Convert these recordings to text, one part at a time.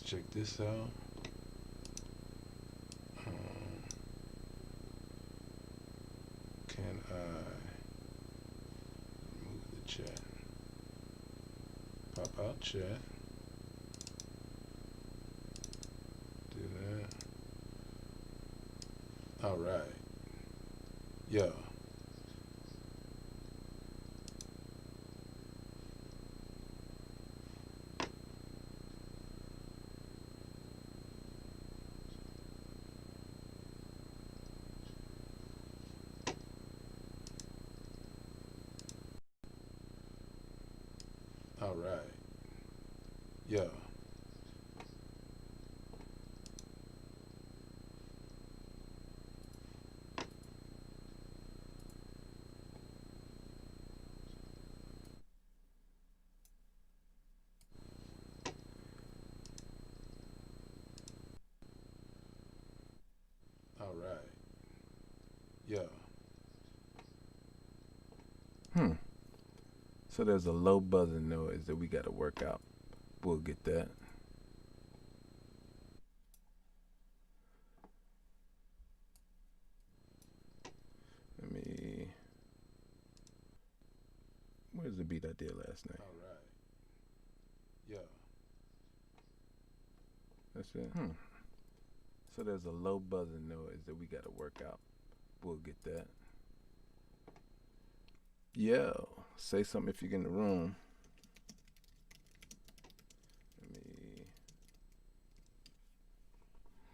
Check this out. Um, can I remove the chat? Pop out chat. Do that. All right. Yo. All right. Yo. All right. Yo. So there's a low buzzing noise that we got to work out. We'll get that. Let me. Where's the beat I did last night? All right. Yo. That's it. So there's a low buzzing noise that we got to work out. We'll get that. Yo. Say something if you get in the room. Let me.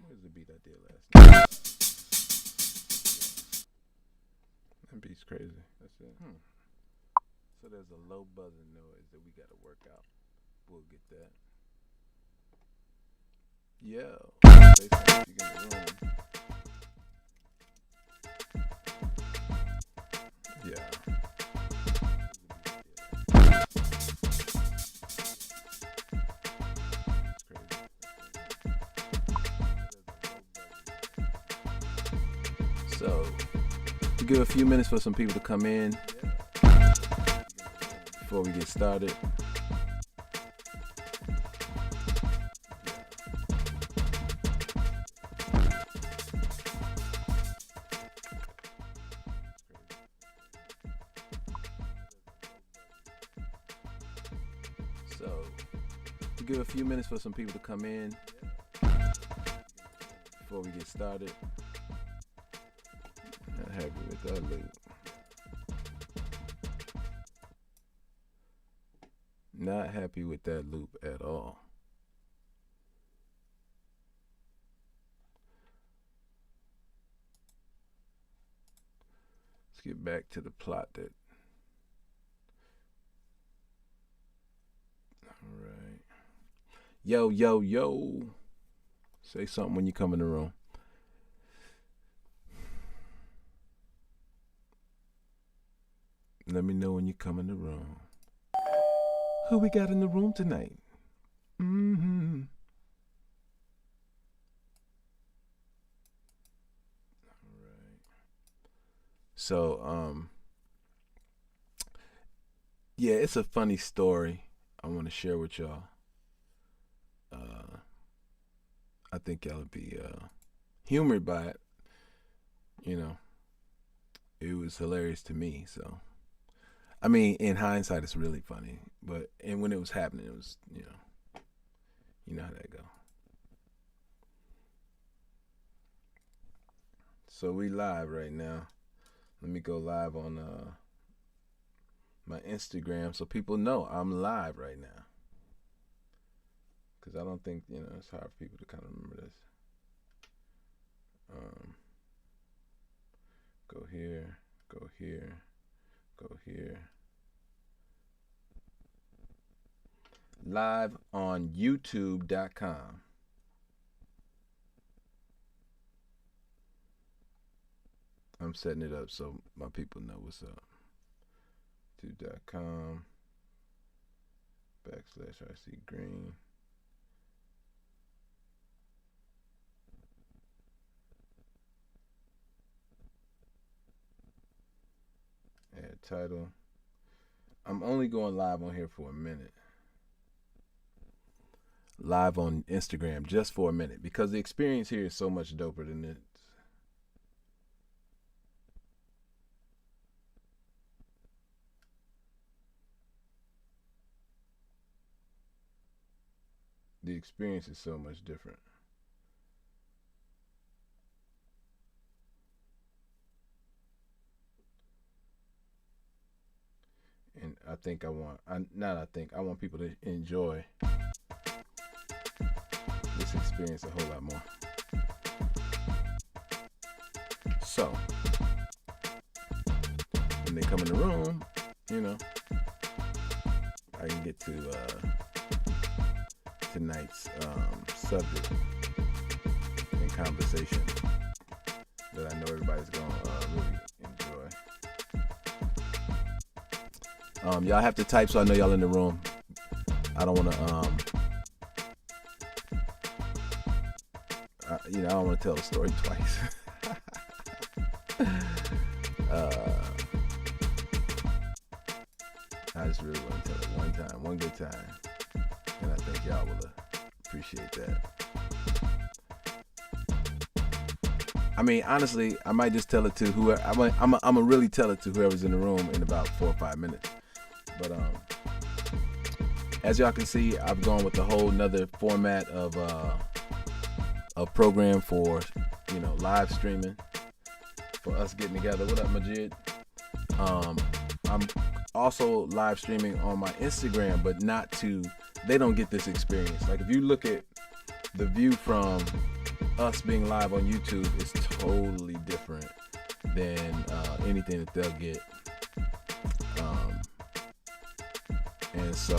Where's the beat I did last night? That beat's crazy. That's it. So there's a low buzzing noise that we got to work out. We'll get that. Yo. Say something if you get in the room. Yeah. So, we'll give a few minutes for some people to come in before we get started. So, we'll give a few minutes for some people to come in before we get started. Not happy with that loop. Not happy with that loop at all. Let's get back to the plot that. All right. Yo, yo, yo. Say something when you come in the room. Let me know when you come in the room. Who we got in the room tonight? All right. So, yeah, it's a funny story I want to share with y'all. I think y'all would be humored by it. You know, it was hilarious to me. So, I mean, in hindsight, it's really funny. And when it was happening, it was, you know how that go. So we live right now. Let me go live on my Instagram so people know I'm live right now. Because I don't think, it's hard for people to kind of remember this. Go here, go here, go here. Live on YouTube.com. I'm setting it up so my people know what's up. YouTube.com /IC Green. Add title. I'm only going live on here for a minute. live on Instagram just for a minute because the experience here is so much doper than it. The experience is so much different. And I think I want people to enjoy this experience a whole lot more. So, when they come in the room, you know, I can get to tonight's subject and conversation that I know everybody's going to really enjoy. Y'all have to type so I know y'all in the room. I don't want to, I don't want to tell the story twice. I just really want to tell it one time, one good time, and I think y'all will appreciate that. I mean, honestly, I might just tell it to whoever. I'm gonna really tell it to whoever's in the room in about 4 or 5 minutes. But as y'all can see, I've gone with a whole nother format of a program for live streaming for us getting together. What up, Majid? I'm also live streaming on my Instagram, but they don't get this experience. Like if you look at the view from us being live on YouTube, it's totally different than anything that they'll get. And so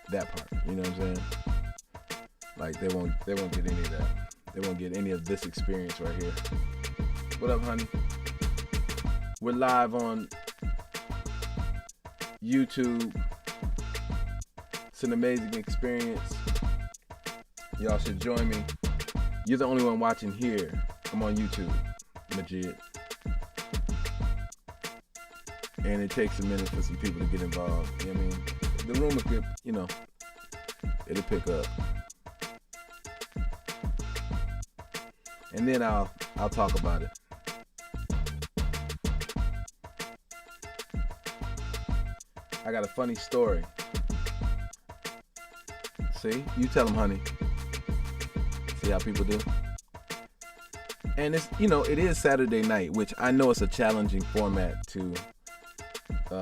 that part, you know what I'm saying? Like they won't get any of that. They won't get any of this experience right here. What up, honey? We're live on YouTube. It's an amazing experience. Y'all should join me. You're the only one watching here. I'm on YouTube, Majid. And it takes a minute for some people to get involved. You know what I mean? The room will get, it'll pick up. And then I'll talk about it. I got a funny story. See? You tell them, honey. See how people do? And it's, it is Saturday night, which I know it's a challenging format to all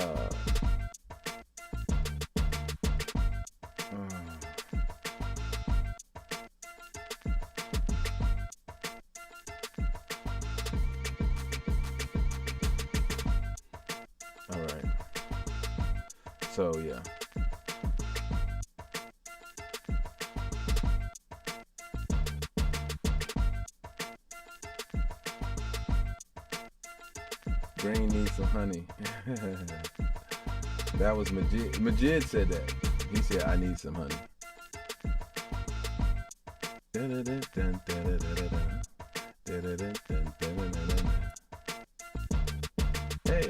right. So, yeah. Green needs some honey. That was Majid. Majid said that. He said, I need some honey. Hey.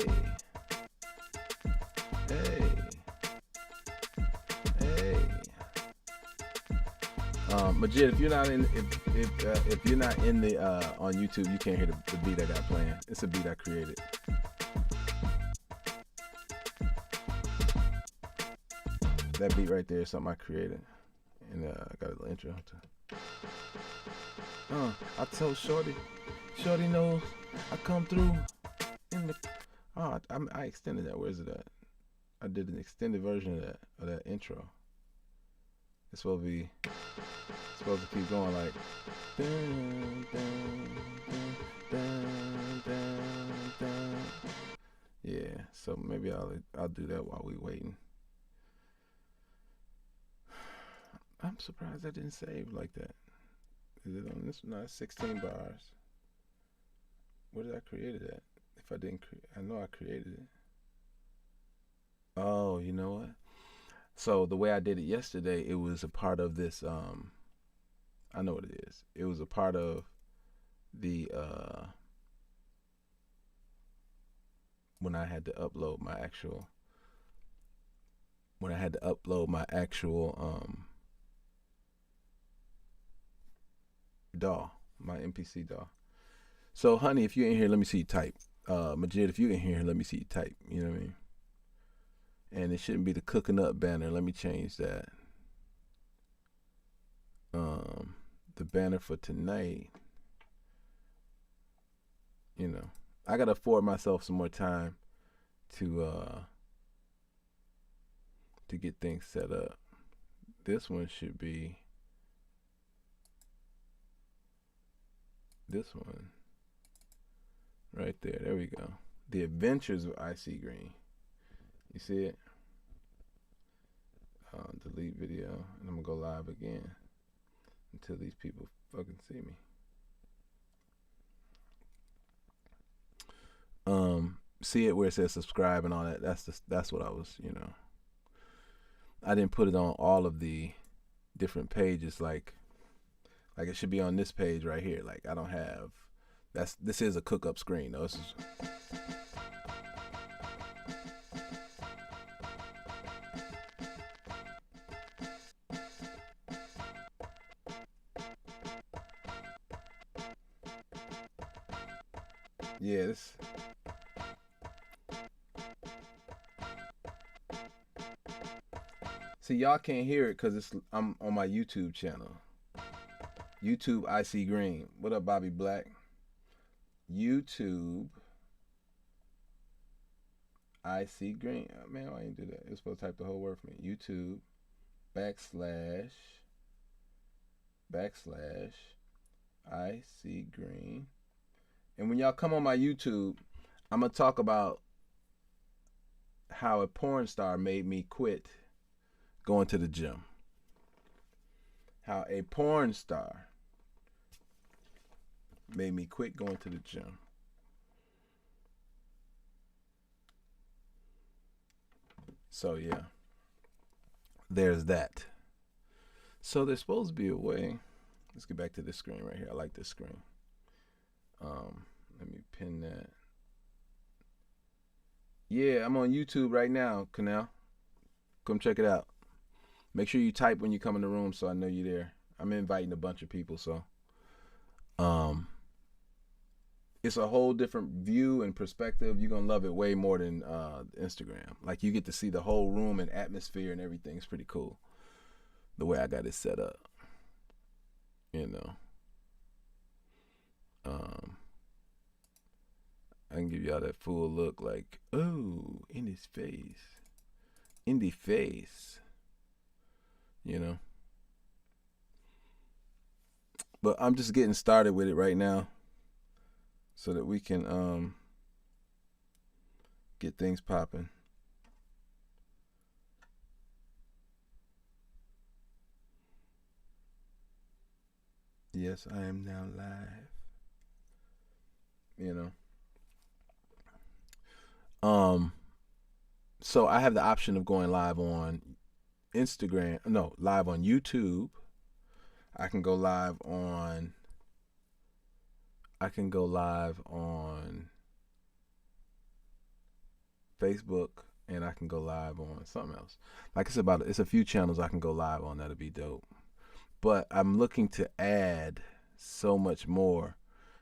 Majid, if you're not in the on YouTube, you can't hear the beat I got playing. It's a beat I created. That beat right there is something I created, and I got a little intro to. I told Shorty knows I come through in the. I extended that. Where's it at? I did an extended version of that intro. It's supposed to keep going like. Dun, dun, dun, dun, dun. Yeah, so maybe I'll do that while we waiting. I'm surprised I didn't save like that. Is it on this? No, it's 16 bars. Where did I create it at? If I didn't I know I created it. Oh, you know what? So the way I did it yesterday, it was a part of this. I know what it is. It was a part of the when I had to upload my actual when I had to upload my actual DAW, my MPC DAW. So, honey, if you in here, let me see you type. Majid, if you in here, let me see you type. You know what I mean? And it shouldn't be the cooking up banner. Let me change that. The banner for tonight. You know, I gotta afford myself some more time to get things set up. This one should be this one right there. There we go. The Adventures of I.C. Green. You see it? Delete video, and I'm gonna go live again until these people fucking see me. See it where it says subscribe and all that. That's what I was, you know. I didn't put it on all of the different pages like it should be on this page right here. Like I don't have this is a cook up screen though. This is yeah, this see y'all can't hear it because I'm on my YouTube channel. YouTube I.C. Green. What up, Bobby Black? YouTube I.C. Green. Oh, man, why didn't you do that? It's supposed to type the whole word for me. YouTube // I.C. Green. And when y'all come on my YouTube, I'm going to talk about how a porn star made me quit going to the gym. How a porn star made me quit going to the gym. So yeah, there's that. So there's supposed to be a way. Let's get back to this screen right here. I like this screen. Let me pin that. Yeah, I'm on YouTube right now, Canal. Come check it out. Make sure you type when you come in the room so I know you're there. I'm inviting a bunch of people, so it's a whole different view and perspective. You're gonna love it way more than Instagram. Like you get to see the whole room and atmosphere and everything. It's pretty cool the way I got it set up. You know. I can give y'all that full look like, oh, in his face. In the face. You know. But I'm just getting started with it right now so that we can get things popping. Yes, I am now live. You know. So I have the option of going live on Instagram. No, live on YouTube. I can go live on Facebook, and I can go live on something else. Like it's a few channels I can go live on. That'll be dope. But I'm looking to add so much more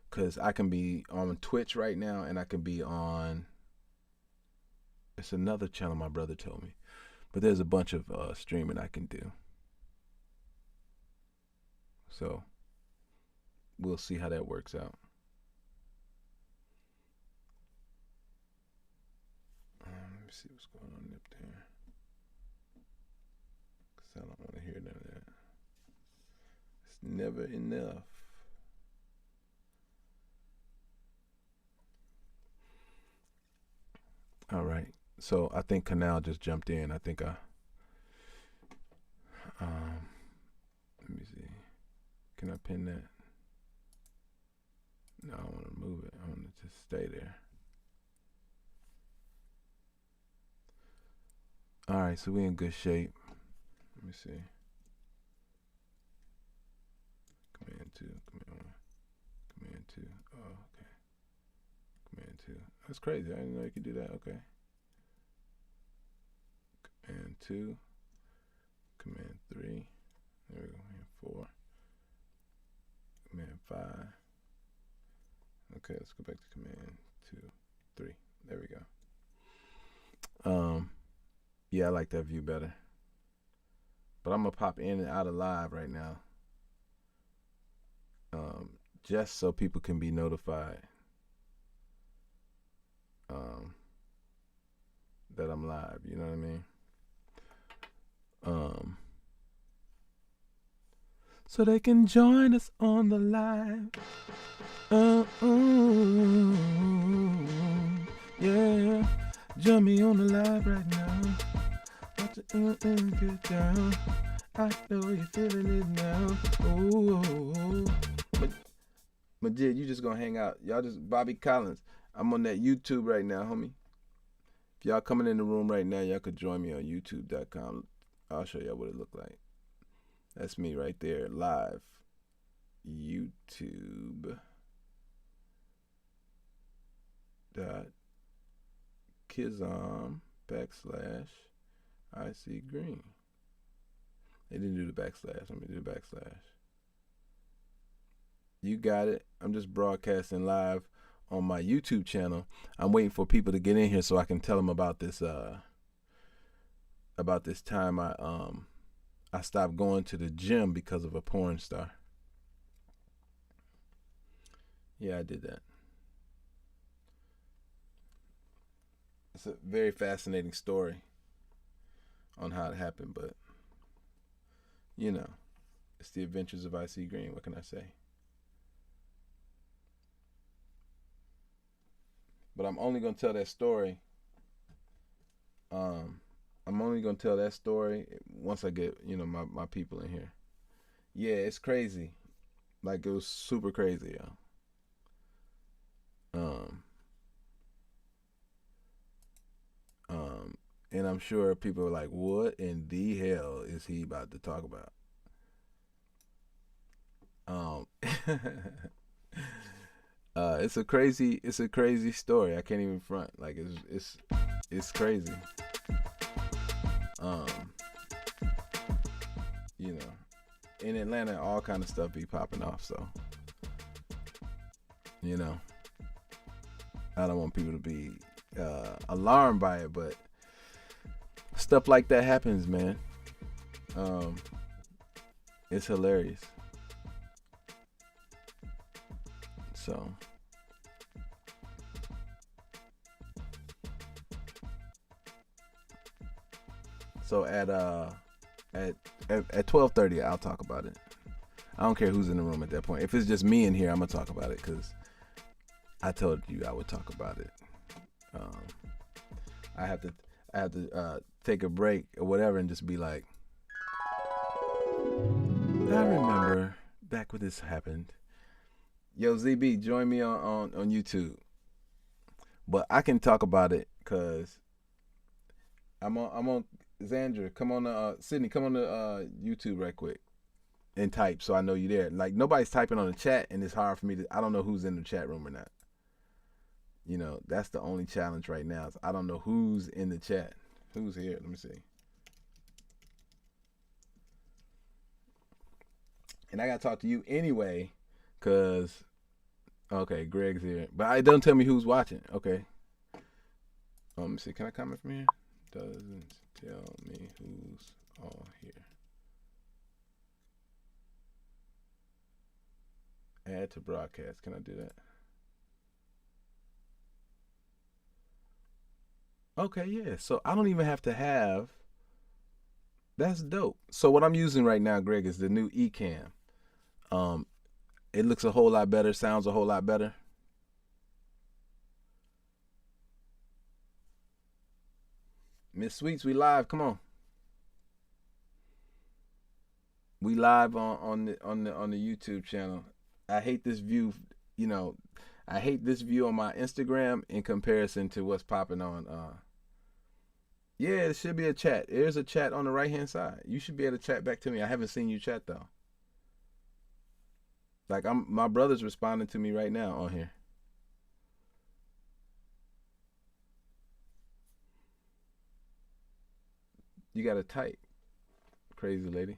because I can be on Twitch right now, and I can be on. It's another channel my brother told me, but there's a bunch of streaming I can do. So we'll see how that works out. Let me see what's going on up there, because I don't want to hear none of that. It's never enough. All right. So I think Canal just jumped in. I think let me see. Can I pin that? No, I want to move it. I want it to stay there. All right, so we in good shape. Let me see. Command 2, Command 2. Oh, okay. Command 2. That's crazy. I didn't know you could do that. Okay. Command 2, command 3, there we go, command 4, command 5. Okay, let's go back to command 2, 3. There we go. Yeah, I like that view better. But I'm gonna pop in and out of live right now, just so people can be notified that I'm live. You know what I mean? So they can join us on the live. Yeah, join me on the live right now. Watch it get down. I know you're feeling it now. Oh. Majid, you just gonna hang out. Y'all just Bobby Collins. I'm on that YouTube right now, homie. If y'all coming in the room right now, y'all could join me on youtube.com. I'll show y'all what it look like. That's me right there, live. YouTube.kizom/I.C Green. They didn't do the backslash. Let me do the backslash. You got it. I'm just broadcasting live on my YouTube channel. I'm waiting for people to get in here so I can tell them about this time I stopped going to the gym because of a porn star. Yeah, I did that. It's a very fascinating story on how it happened, but you know, it's the Adventures of I.C. Green. What can I say? But I'm only gonna tell that story. I'm only gonna tell that story once I get my people in here. Yeah, it's crazy. Like it was super crazy, y'all. And I'm sure people are like, "What in the hell is he about to talk about?" It's a crazy story. I can't even front. Like it's crazy. In Atlanta, all kind of stuff be popping off. So, I don't want people to be alarmed by it, but stuff like that happens, man. It's hilarious. So at 12:30, I'll talk about it. I don't care who's in the room at that point. If it's just me in here, I'm gonna talk about it because I told you I would talk about it. I have to take a break or whatever and just be like, I remember back when this happened. Yo, ZB, join me on YouTube. But I can talk about it because I'm on Xandra. Come on, Sydney, come on to YouTube right quick and type so I know you're there. Like nobody's typing on the chat, and it's hard for me to. I don't know who's in the chat room or not. That's the only challenge right now. Is I don't know who's in the chat. Who's here? Let me see. And I gotta talk to you anyway, cause okay, Greg's here, but it doesn't tell me who's watching. Okay. Let me see. Can I comment from here? Doesn't tell me who's all here. Add to broadcast. Can I do that? Okay, yeah. So I don't even have to have. That's dope. So what I'm using right now, Greg, is the new Ecamm. It looks a whole lot better, sounds a whole lot better. Miss Sweets, we live. Come on. We live on the YouTube channel. I hate this view, I hate this view on my Instagram in comparison to what's popping on yeah, there should be a chat. There's a chat on the right hand side. You should be able to chat back to me. I haven't seen you chat though. Like my brother's responding to me right now on here. You got to type, crazy lady.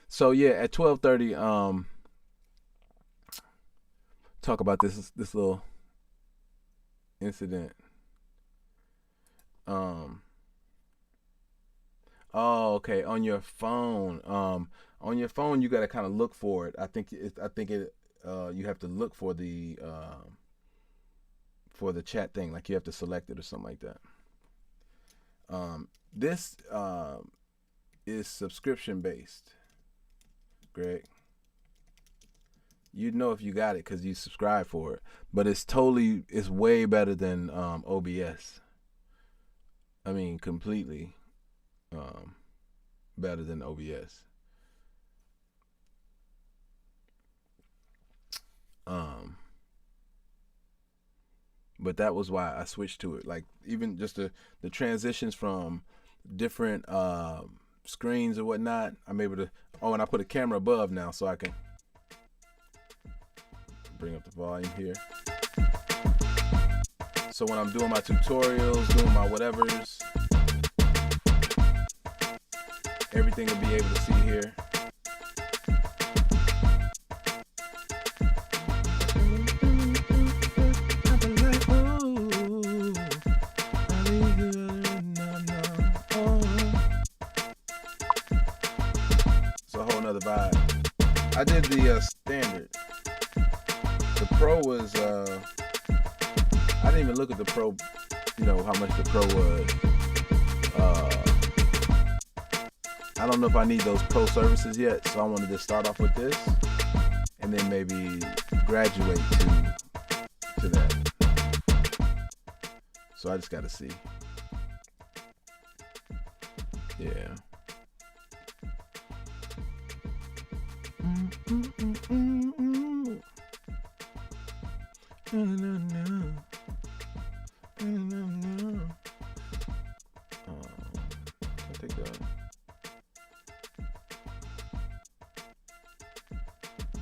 So yeah, at 12:30, talk about this little incident. Um, oh, okay. On your phone, you got to kind of look for it. You have to look for the chat thing. Like you have to select it or something like that. This is subscription based, Greg. You'd know if you got it because you subscribe for it. But it's way better than OBS. I mean, completely better than OBS. But that was why I switched to it. Like even just the transitions from different screens or whatnot, I'm able to. Oh, and I put a camera above now, so I can bring up the volume here. So when I'm doing my tutorials, doing my whatevers, everything will be able to see here. It's a whole nother vibe. I did the standard. The pro was I didn't even look at the pro, how much the pro was. I don't know if I need those pro services yet, so I wanted to start off with this and then maybe graduate to that. So I just got to see. Yeah. I'll take that.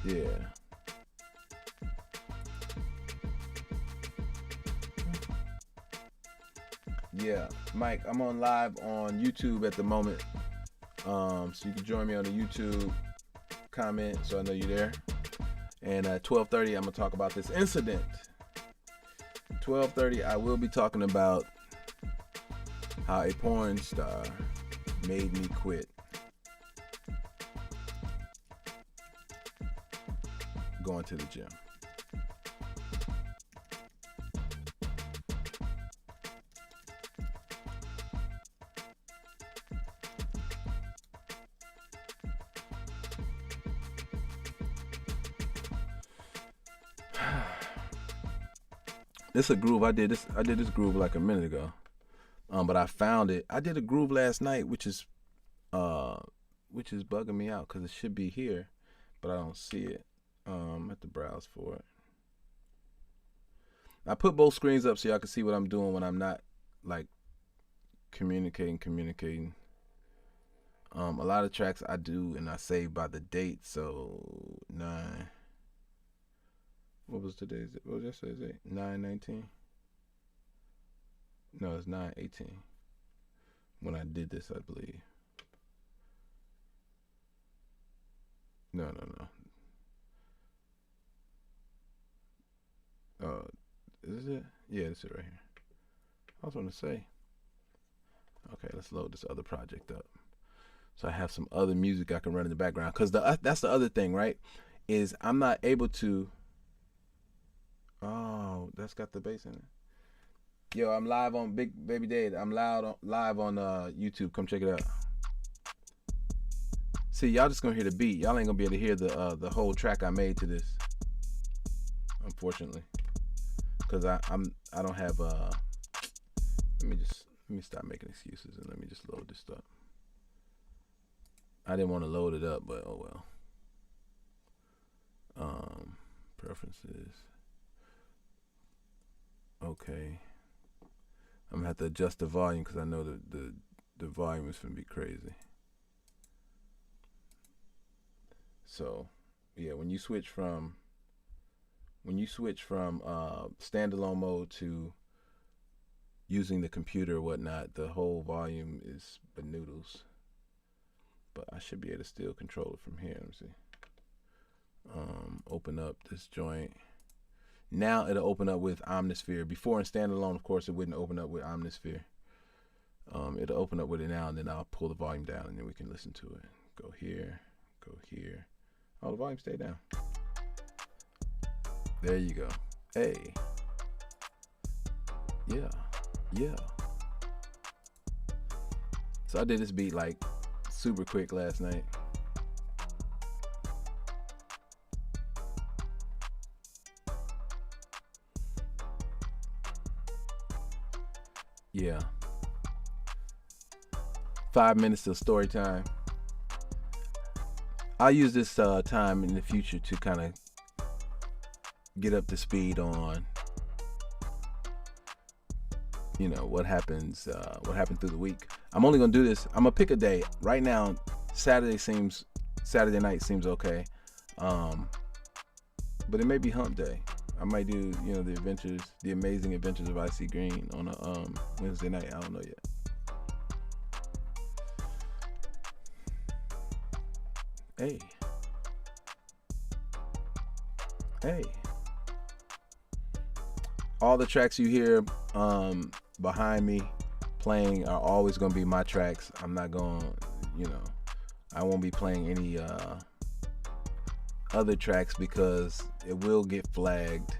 Yeah. Yeah, Mike, I'm on live on YouTube at the moment. So you can join me on the YouTube, comment so I know you're there. And at 12:30, I'm gonna talk about this incident. 12:30, I will be talking about how a porn star made me quit going to the gym. This is a groove I did this groove like a minute ago. But I found it. I did a groove last night, which is bugging me out because it should be here, but I don't see it. I have to browse for it. I put both screens up so y'all can see what I'm doing when I'm not like communicating. A lot of tracks I do and I save by the date. So 9. What was today's? What was yesterday's date? 9/19. No, it's 9/18. When I did this, I believe. No. Is it? Yeah, this is it right here. I was going to say. Okay, let's load this other project up. So I have some other music I can run in the background. Because that's the other thing, right? Is I'm not able to. Oh, that's got the bass in it. Yo, I'm live on Big Baby Dade. I'm live on YouTube. Come check it out. See, y'all just gonna hear the beat. Y'all ain't gonna be able to hear the whole track I made to this. Unfortunately, because I don't have Let me stop making excuses and let me just load this up. I didn't want to load it up, but oh well. Preferences. Okay. I'm gonna have to adjust the volume because I know the volume is gonna be crazy. So, yeah, when you switch from standalone mode to using the computer or whatnot, the whole volume is banoodles. But I should be able to still control it from here. Let me see. Open up this joint. Now it'll open up with Omnisphere. Before in standalone, of course, it wouldn't open up with Omnisphere. It'll open up with it now, and then I'll pull the volume down, and then we can listen to it. Go here, go here. Oh, the volume stay down. There you go. Hey. Yeah. Yeah. So I did this beat like super quick last night. Yeah. 5 minutes till story time. I'll use this time in the future to kind of get up to speed on, you know, what happened through the week. I'm only gonna do this. I'm gonna pick a day. Right now, Saturday night seems okay, but it may be Hump Day. I might do, you know, the amazing adventures of I.C. Green on a Wednesday night. I don't know yet. Hey. Hey. All the tracks you hear behind me playing are always going to be my tracks. I'm not going to, you know, I won't be playing any other tracks because it will get flagged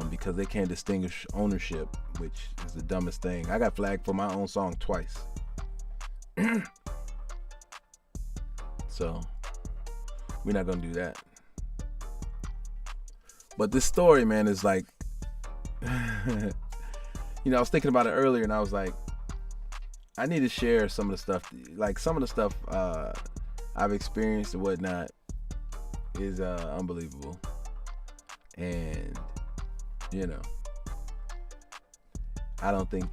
because they can't distinguish ownership, which is the dumbest thing. I got flagged for my own song twice. So we're not going to do that. But this story, man, is like, you know, I was thinking about it earlier and I was like, I need to share some of the stuff, like some of the stuff I've experienced and whatnot is unbelievable. And, you know, I don't think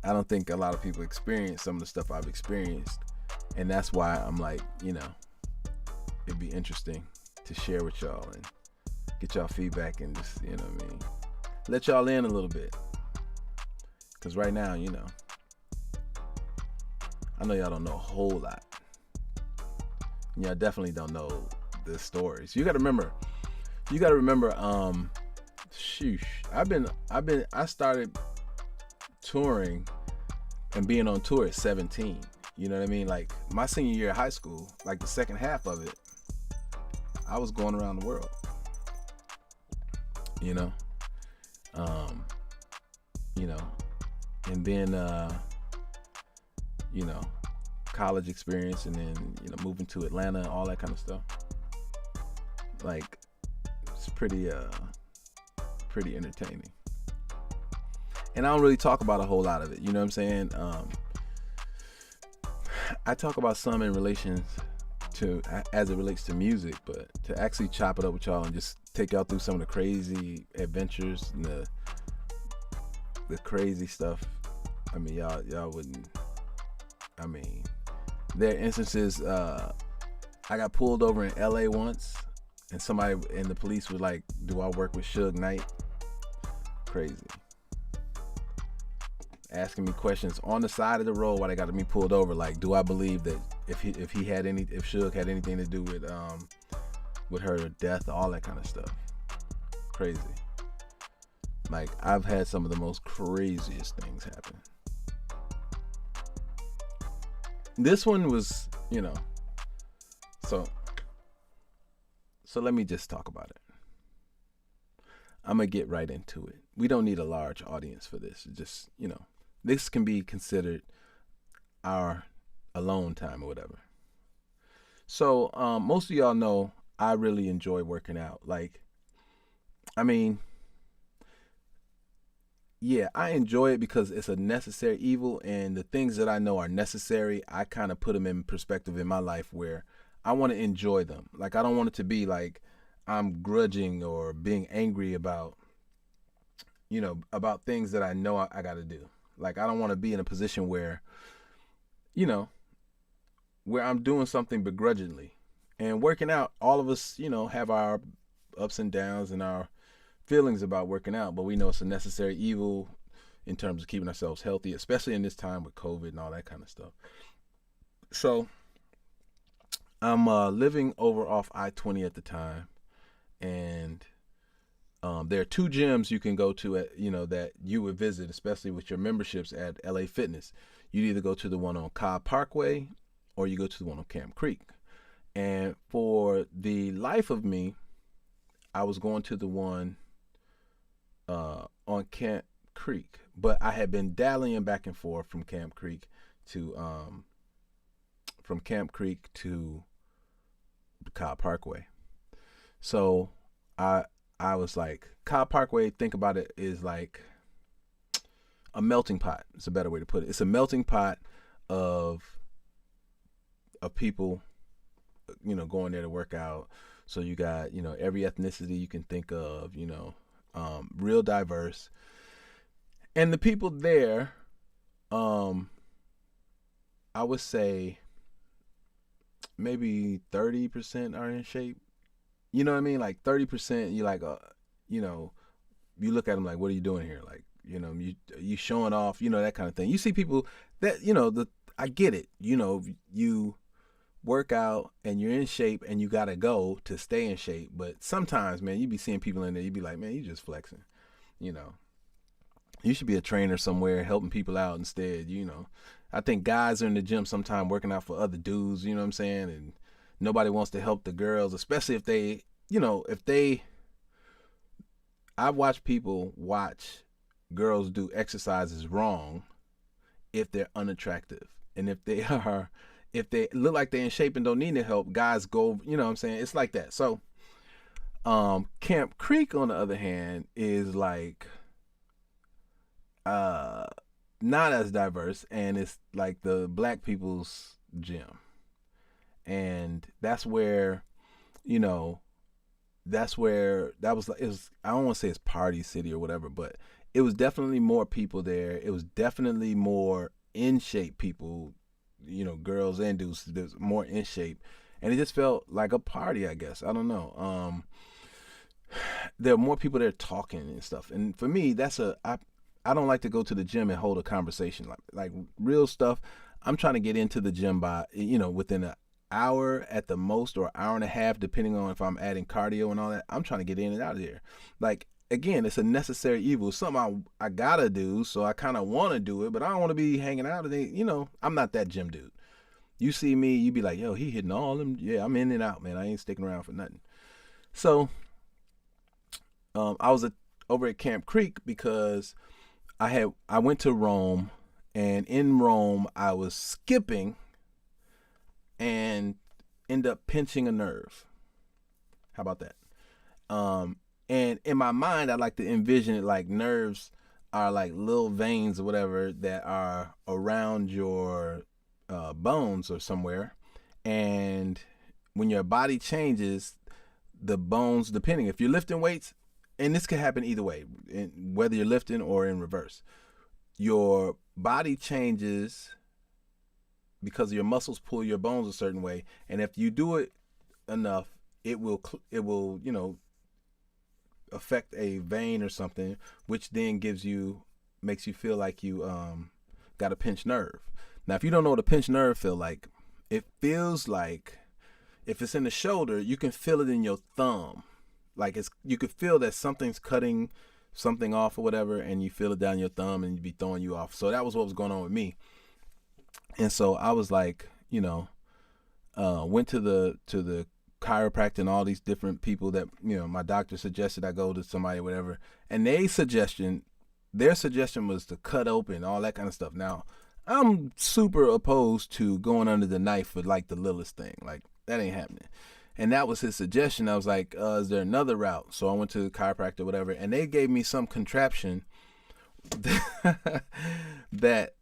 a lot of people experience some of the stuff I've experienced. And that's why I'm like, you know, it'd be interesting to share with y'all and get y'all feedback and just, you know what I mean, let y'all in a little bit. Because right now, you know, I know y'all don't know a whole lot. Y'all definitely don't know the stories. You got to remember, I started touring and being on tour at 17. You know what I mean? Like my senior year of high school, like the second half of it, I was going around the world. You know, and then you know, college experience, and then, you know, moving to Atlanta, all that kind of stuff. Like it's pretty entertaining. And I don't really talk about a whole lot of it. You know what I'm saying? I talk about some in relation to as it relates to music, but to actually chop it up with y'all and just take y'all through some of the crazy adventures and the crazy stuff. I mean, y'all wouldn't. I mean, there are instances. I got pulled over in L.A. once, and somebody and the police was like, "Do I work with Suge Knight?" Crazy. Asking me questions on the side of the road while they got me pulled over. Like, do I believe that if Suge had anything to do with her death, all that kind of stuff. Crazy. Like, I've had some of the most craziest things happen. This one was, you know, so let me just talk about it. I'm gonna get right into it. We don't need a large audience for this. Just, you know, this can be considered our alone time or whatever. So most of y'all know I really enjoy working out. Like, I mean, yeah, I enjoy it because it's a necessary evil, and the things that I know are necessary, I kind of put them in perspective in my life where I want to enjoy them. Like, I don't want it to be like I'm grudging or being angry about, you know, about things that I know I got to do. Like, I don't want to be in a position where, you know, where I'm doing something begrudgingly. And working out, all of us, you know, have our ups and downs and our feelings about working out, but we know it's a necessary evil. in terms of keeping ourselves healthy, especially in this time with COVID and all that kind of stuff. So I'm living over off I-20 at the time, and there are two gyms you can go to at that you would visit, especially with your memberships at LA Fitness. You either go to the one on Cobb Parkway or you go to the one on Camp Creek. And for the life of me, I was going to the one on Camp Creek, but I had been dallying back and forth to from Camp Creek to the Cobb Parkway. So I I was like, Cobb Parkway, think about it, is like a melting pot. It's a better way to put it. It's a melting pot of people, going there to work out. So you got, every ethnicity you can think of, real diverse. And the people there, um, I would say maybe 30% are in shape. You know what I mean? Like 30%, you like, you know, you look at them like, what are you doing here? Like, you showing off, that kind of thing. You see people that, I get it. You work out and you're in shape and you got to go to stay in shape. But sometimes, man, you be seeing people in there, you be like, man, you just flexing, you know. You should be a trainer somewhere helping people out instead. I think guys are in the gym sometime working out for other dudes, you know what I'm saying? And nobody wants to help the girls, especially if I've watched people watch girls do exercises wrong if they're unattractive. And if they look like they're in shape and don't need any help, guys go, you know what I'm saying? It's like that. So, Camp Creek, on the other hand, is like, uh, not as diverse, and it's like the black people's gym. And you know, that was like, I don't want to say it's party city or whatever, but it was definitely more people there. It was definitely more in shape people, girls and dudes. There's more in shape, and it just felt like a party, I guess. I don't know. There are more people there talking and stuff, and for me, I don't like to go to the gym and hold a conversation like real stuff. I'm trying to get into the gym by within an hour at the most, or hour and a half, depending on if I'm adding cardio and all that. I'm trying to get in and out of here. Like, again, it's a necessary evil. It's something I gotta do, so I kind of want to do it, but I don't want to be hanging out. And I'm not that gym dude. You see me, you be like, yo, he hitting all them. Yeah, I'm in and out, man. I ain't sticking around for nothing. So, I was over at Camp Creek because I went to Rome, and in Rome I was skipping and end up pinching a nerve. How about that? And in my mind, I like to envision it like nerves are like little veins or whatever that are around your bones or somewhere. And when your body changes, the bones, depending if you're lifting weights, and this can happen either way, whether you're lifting or in reverse, your body changes because your muscles pull your bones a certain way, and if you do it enough, it will affect a vein or something, which then makes you feel like you got a pinched nerve. Now, if you don't know what a pinched nerve feel like, it feels like if it's in the shoulder, you can feel it in your thumb. Like you could feel that something's cutting something off or whatever, and you feel it down your thumb and you be throwing you off. So that was what was going on with me. And so I was like, went to the chiropractor and all these different people that, my doctor suggested I go to somebody or whatever. And their suggestion was to cut open all that kind of stuff. Now, I'm super opposed to going under the knife for like the littlest thing. Like, that ain't happening. And that was his suggestion. I was like, is there another route? So I went to the chiropractor or whatever, and they gave me some contraption that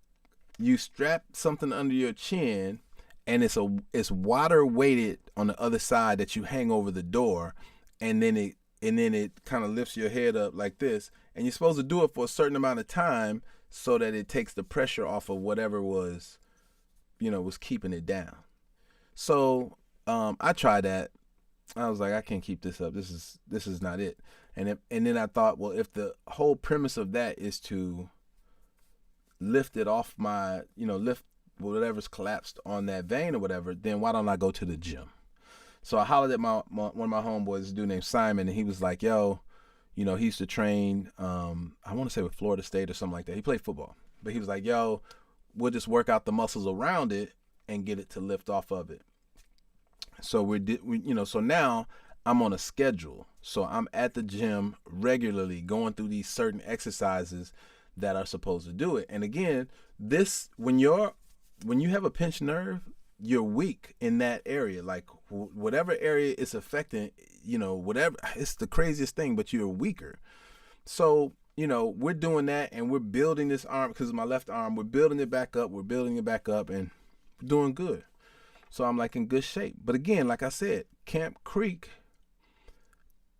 you strap something under your chin, and it's water weighted on the other side that you hang over the door, and then it kind of lifts your head up like this, and you're supposed to do it for a certain amount of time so that it takes the pressure off of whatever was keeping it down. So I tried that. I was like, I can't keep this up. This is not it. And then I thought, well, if the whole premise of that is to lift it off my, lift whatever's collapsed on that vein or whatever, then why don't I go to the gym? So I hollered at one of my homeboys, a dude named Simon, and he was like, yo, he used to train, I want to say with Florida State or something like that. He played football. But he was like, yo, we'll just work out the muscles around it and get it to lift off of it. So so now I'm on a schedule. So I'm at the gym regularly going through these certain exercises that are supposed to do it. And again, this when you have a pinched nerve, you're weak in that area. Like whatever area it's affecting, whatever, it's the craziest thing, but you're weaker. So, we're doing that and we're building this arm because of my left arm. We're building it back up. We're building it back up and doing good. So I'm like in good shape. But again, like I said, Camp Creek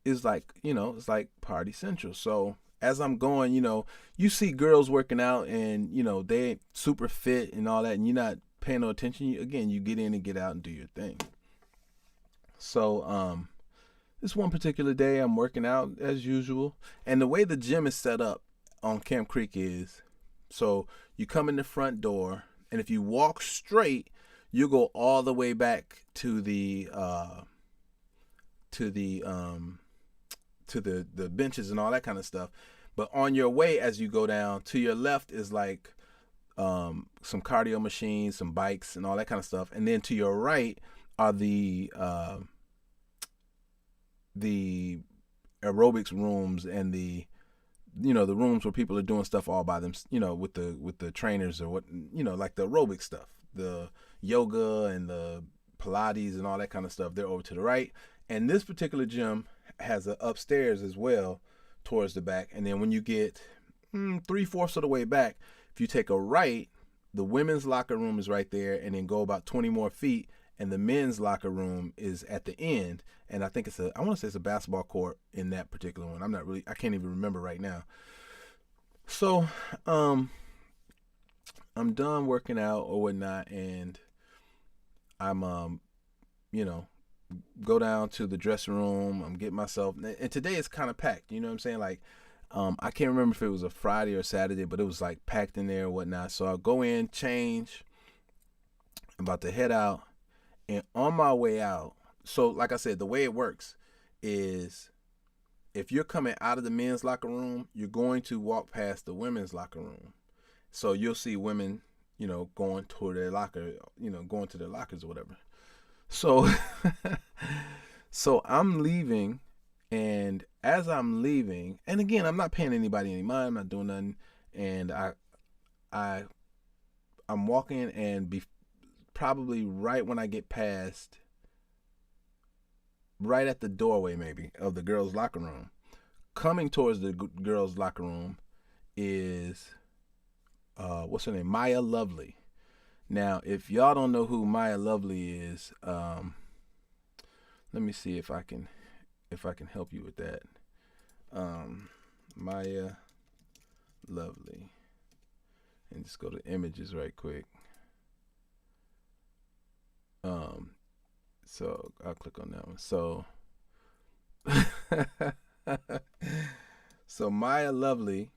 is like, it's like party central. So as I'm going, you see girls working out and, they ain't super fit and all that, and you're not paying no attention. You get in and get out and do your thing. So, this one particular day I'm working out as usual. And the way the gym is set up on Camp Creek is, so you come in the front door, and if you walk straight, you go all the way back to the benches and all that kind of stuff. But on your way, as you go down, to your left is like some cardio machines, some bikes, and all that kind of stuff. And then to your right are the aerobics rooms and the rooms where people are doing stuff all by them, with the trainers or what, like the aerobic stuff, the yoga and the Pilates and all that kind of stuff. They're over to the right. And this particular gym has an upstairs as well towards the back. And then when you get 3/4 of the way back, if you take a right, the women's locker room is right there, and then go about 20 more feet, and the men's locker room is at the end. And I think I want to say it's a basketball court in that particular one. I can't even remember right now. So, I'm done working out or whatnot, and I'm, go down to the dressing room. I'm getting myself, and today it's kind of packed. You know what I'm saying? Like, I can't remember if it was a Friday or Saturday, but it was like packed in there and whatnot. So I'll go in, change. I'm about to head out, and on my way out, so like I said, the way it works is if you're coming out of the men's locker room, you're going to walk past the women's locker room. So you'll see women, going toward their locker, going to their lockers or whatever. So, so I'm leaving, and as I'm leaving, and again, I'm not paying anybody any mind, I'm not doing nothing, and I'm walking, and probably right when I get past, right at the doorway maybe of the girls' locker room, coming towards the girls' locker room is what's her name? Maya Lovely. Now, if y'all don't know who Maya Lovely is, let me see if I can help you with that. Maya Lovely, and just go to images right quick. So I'll click on that one. So, so Maya Lovely,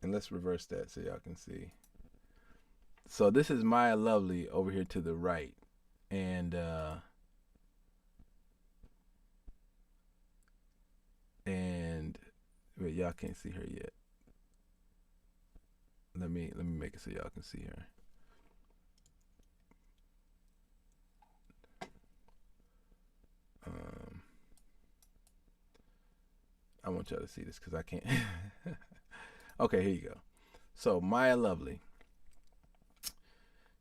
and let's reverse that so y'all can see. So this is Maya Lovely over here to the right, and wait, y'all can't see her yet. Let me make it so y'all can see her. I want y'all to see this because I can't. Okay, here you go. So Maya Lovely,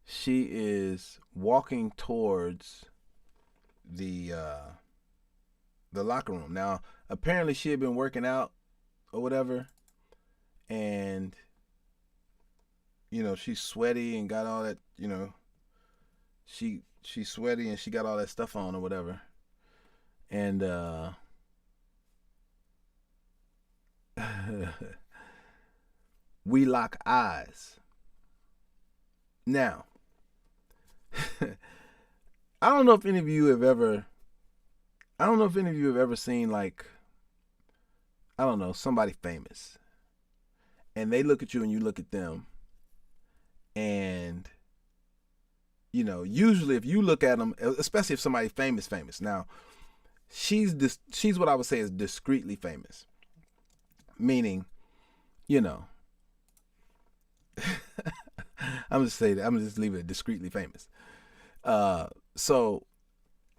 she is walking towards the locker room. Now, apparently she had been working out or whatever, and she's sweaty and got all that, she's sweaty and she got all that stuff on or whatever. And we lock eyes. Now, I don't know if any of you have ever seen, like, I don't know, somebody famous, and they look at you and you look at them, And usually if you look at them, especially if somebody famous. Now, she's what I would say is discreetly famous, meaning, you know, I'm just say that I'm just leave it discreetly famous. So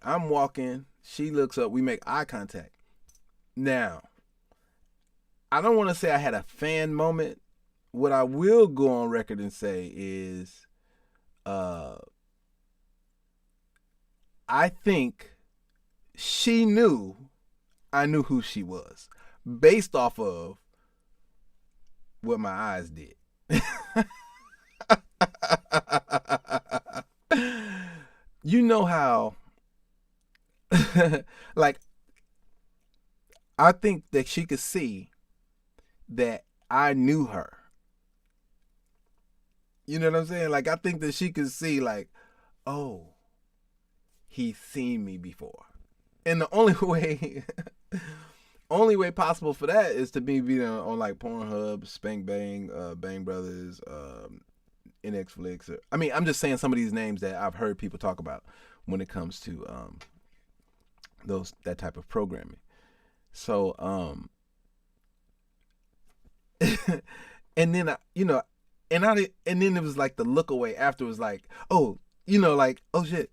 I'm walking, she looks up, we make eye contact. Now, I don't want to say I had a fan moment. What I will go on record and say is, uh, I think she knew I knew who she was based off of what my eyes did. You know how, like, I think that she could see that I knew her. You know what I'm saying? Like, I think that she could see, like, oh, he's seen me before. And the only way, only way possible for that is to be on like Pornhub, Spank Bang, Bang Brothers, NXFlix. I mean, I'm just saying some of these names that I've heard people talk about when it comes to that type of programming. So, and then and then it was like the look away after was like, oh, like, oh shit,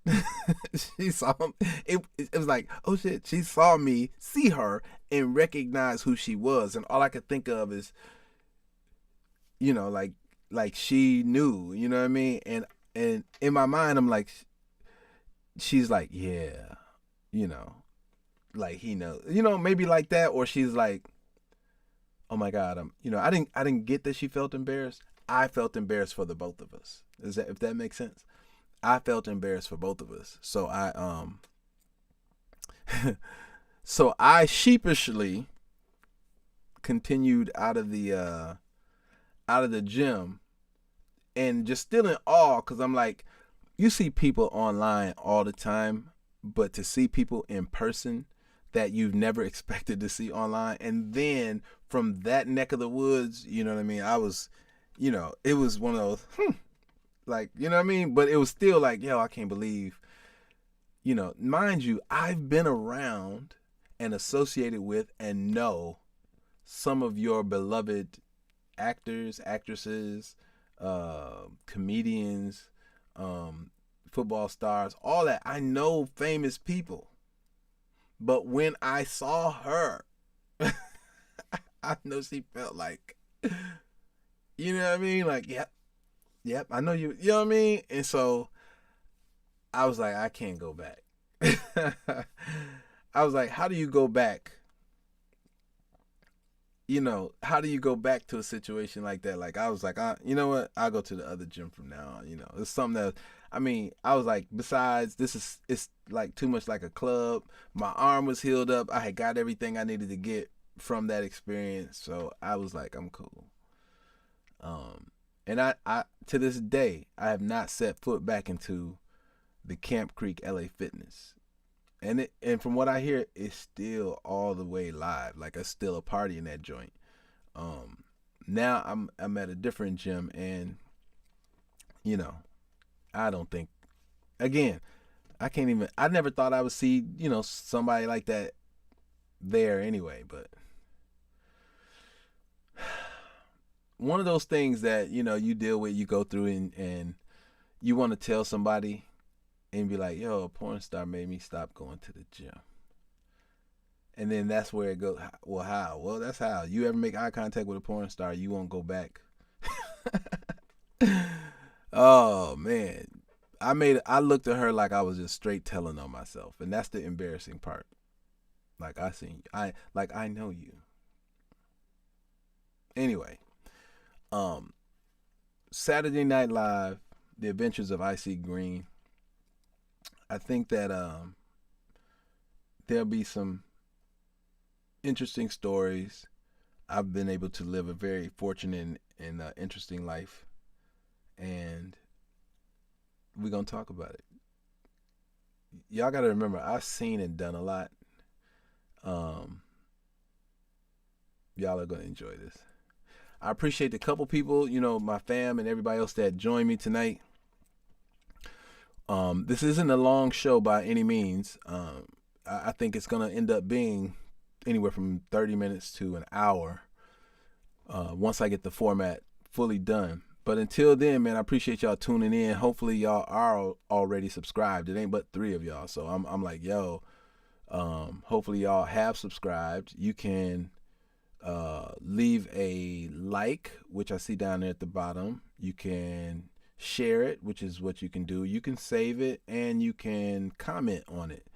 she saw him. It was like, oh shit, she saw me see her and recognize who she was, and all I could think of is, like she knew, you know what I mean, and in my mind I'm like, she's like, yeah, you know, like he knows, maybe like that, or she's like, oh my god, I didn't get that she felt embarrassed. I felt embarrassed for the both of us. Is that if that makes sense? I felt embarrassed for both of us. So so I sheepishly continued out of the gym and just still in awe because I'm like, you see people online all the time, but to see people in person that you've never expected to see online, and then from that neck of the woods, you know what I mean? I was, it was one of those, like, you know what I mean? But it was still like, yo, I can't believe, mind you, I've been around and associated with and know some of your beloved actors, actresses, comedians, football stars, all that. I know famous people. But when I saw her, I know she felt like, you know what I mean? Like, yep, I know you, you know what I mean? And so I was like, I can't go back. I was like, how do you go back? How do you go back to a situation like that? Like, I was like, you know what? I'll go to the other gym from now on. It's something that, I mean, I was like, besides, it's like too much like a club. My arm was healed up. I had got everything I needed to get from that experience. So I was like, I'm cool. And I to this day, I have not set foot back into the Camp Creek LA Fitness. And from what I hear, it's still all the way live. Like, it's still a party in that joint. Now I'm at a different gym, and you know, I don't think, again, I can't even. I never thought I would see somebody like that there anyway. But one of those things that you deal with, you go through, and you want to tell somebody and be like, yo, a porn star made me stop going to the gym. And then that's where it goes. Well, how? Well, that's how. You ever make eye contact with a porn star, you won't go back. Oh man, I looked at her like I was just straight telling on myself, and that's the embarrassing part. Like, I know you. Anyway, um, Saturday Night Live, The Adventures of I.C. Green. I think that there'll be some interesting stories. I've been able to live a very fortunate and interesting life, and we're gonna talk about it. Y'all gotta remember, I've seen and done a lot. Um, y'all are gonna enjoy this. I appreciate the couple people, my fam and everybody else that joined me tonight. This isn't a long show by any means. I think it's going to end up being anywhere from 30 minutes to an hour once I get the format fully done. But until then, man, I appreciate y'all tuning in. Hopefully y'all are already subscribed. It ain't but 3 of y'all. So I'm like, yo, hopefully y'all have subscribed. You can leave a like, which I see down there at the bottom. You can share it, which is what you can do. You can save it, and you can comment on it.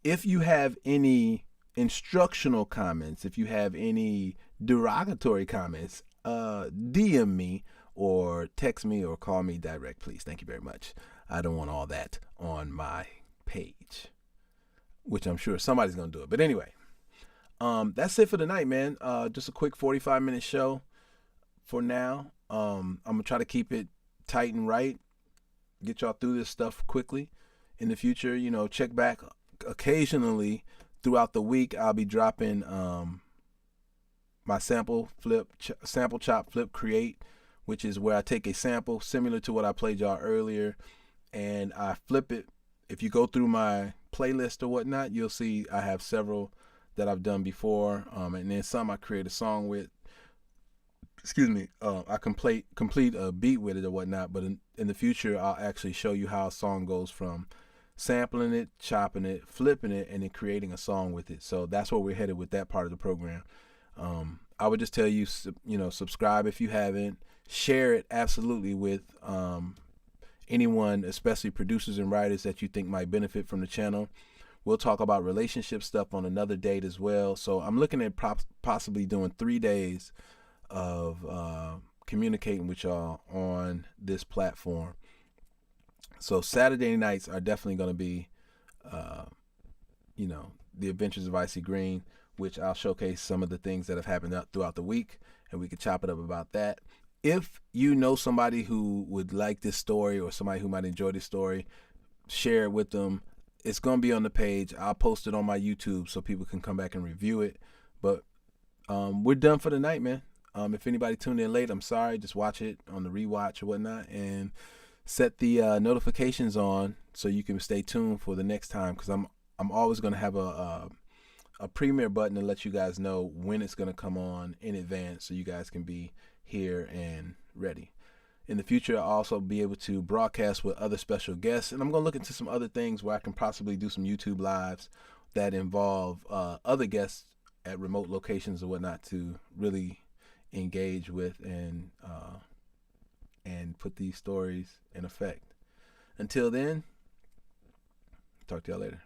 If you have any instructional comments, if you have any derogatory comments, DM me or text me or call me direct, please. Thank you very much. I don't want all that on my page, which I'm sure somebody's going to do it. But anyway, that's it for tonight, man. Just a quick 45-minute show for now. I'm going to try to keep it tight and right, get y'all through this stuff quickly. In the future, check back occasionally throughout the week. I'll be dropping my sample chop flip create, which is where I take a sample similar to what I played y'all earlier and I flip it. If you go through my playlist or whatnot, you'll see I have several that I've done before, and then some I create a song with. I complete a beat with it or whatnot, but in the future I'll actually show you how a song goes from sampling it, chopping it, flipping it, and then creating a song with it. So that's where we're headed with that part of the program. I would just tell you, subscribe if you haven't. Share it absolutely with anyone, especially producers and writers that you think might benefit from the channel. We'll talk about relationship stuff on another date as well. So I'm looking at possibly doing 3 days of communicating with y'all on this platform. So Saturday nights are definitely going to be, the Adventures of I.C. Green, which I'll showcase some of the things that have happened throughout the week, and we could chop it up about that. If you know somebody who would like this story or somebody who might enjoy this story, share it with them. It's going to be on the page. I'll post it on my YouTube so people can come back and review it. But we're done for the night, man. If anybody tuned in late, I'm sorry. Just watch it on the rewatch or whatnot, and set the notifications on so you can stay tuned for the next time, because I'm always going to have a premiere button to let you guys know when it's going to come on in advance so you guys can be here and ready. In the future, I'll also be able to broadcast with other special guests, and I'm going to look into some other things where I can possibly do some YouTube lives that involve other guests at remote locations or whatnot to really engage with and put these stories in effect. Until then, talk to y'all later.